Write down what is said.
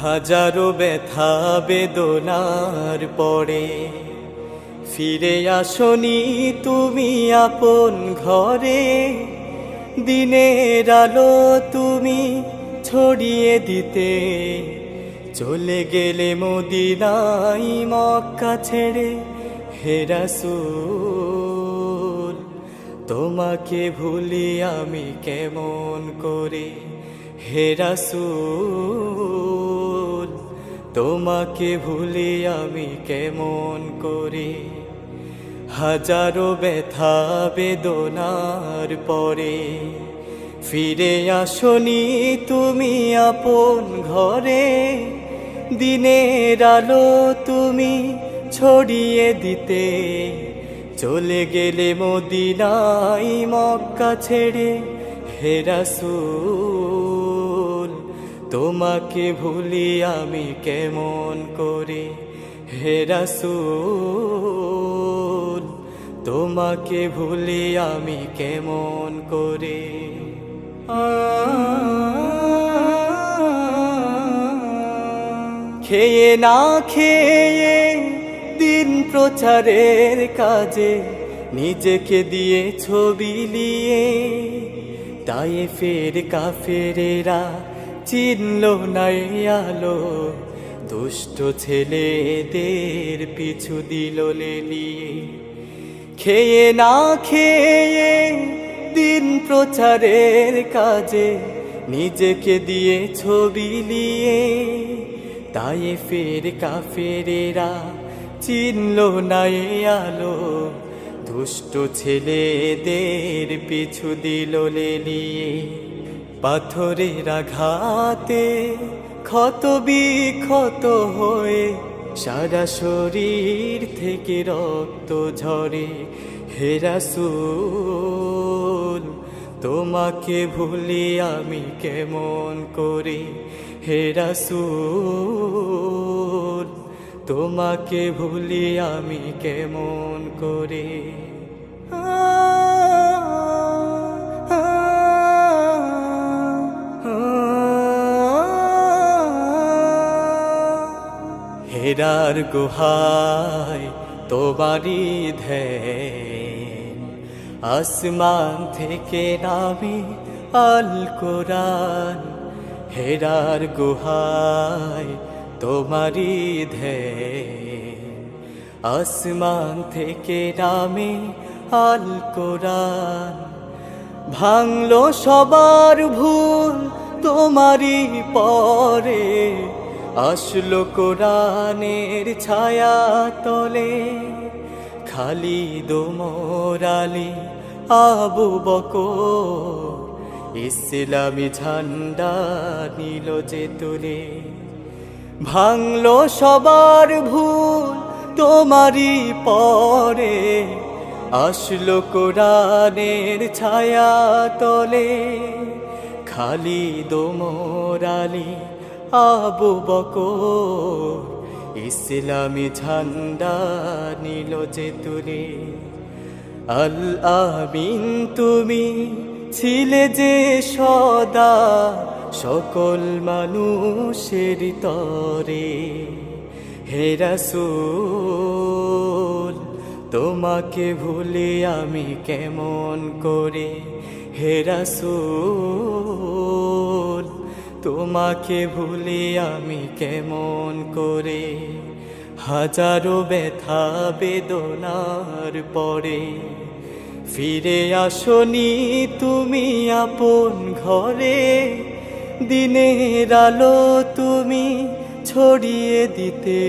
হাজারো ব্যথা বেদনার পরে ফিরে আসনি তুমি আপন ঘরে। দিনের আলো তুমি ছড়িয়ে দিতে চলে গেলে মদিনায় মক্কা ছেড়ে। হে রাসূল তোমাকে ভুলি আমি কেমন করে। হে রাসূল তোমাকে ভুলি আমি কেমন করে। হাজারো ব্যথা বেদনার পরে ফিরে আসনি তুমি আপন ঘরে। দিনের আলো তুমি ছড়িয়ে দিতে চলে গেলে মদিনায় মক্কা ছেড়ে। হে রাসূল তোমাকে ভুলি আমি কেমন করে। হে রাসূল তোমাকে ভুলি আমি কেমন করে। খেয়ে না খেয়ে দিন প্রচারের কাজে নিজেকে দিয়ে ছবি নিয়ে তায়েফের কাফেরেরা চিনল না আলো। দুষ্ট ছেলেদের পিছু দিল লেলিয়ে। খেয়ে না খেয়ে দিন প্রচারের কাজে নিজেকে দিয়ে ছবি নিয়ে তায়েফের কাফেরেরা চিনল না আলো। দুষ্ট ছেলেদের পিছু দিল লেলিয়ে। পাথরের আঘাতে ক্ষত বিক্ষত হয়ে সারা শরীর থেকে রক্ত ঝরে। হে রাসূল তোমাকে ভুলি আমি কেমন করে। হে রাসূল তোমাকে ভুলি আমি কেমন করে। হেরার গুহায় তোমারি ধ্যান, আসমান থেকে নামে আল কোরআন। হেরার গুহায় তোমারি ধ্যান, আসমান থেকে নামে আল কোরআন। ভাঙলো সবার ভুল তোমারি পরে, আসলো কোরআনের ছায়া তলে। খালিদ ওমর আলী আবু বকর ইসলামী ঝান্ডা নিল যে তুলে। ভাঙলো সবার ভুল তোমারি পরে, আসলো কোরআনের ছায়া তলে। খালিদ ওমর আলী আবু বকর ইসলামী ঝান্ডা নিল যে তুলে। আল আমিন তুমি ছিলে যে সদা সকল মানুষের তরে। হে রাসূল তোমাকে ভুলি আমি কেমন করে। হে রাসূল তোমাকে ভুলি আমি কেমন করে। হাজারো ব্যথা বেদনার পরে ফিরে আসনি তুমি আপন ঘরে। দিনের আলো তুমি ছড়িয়ে দিতে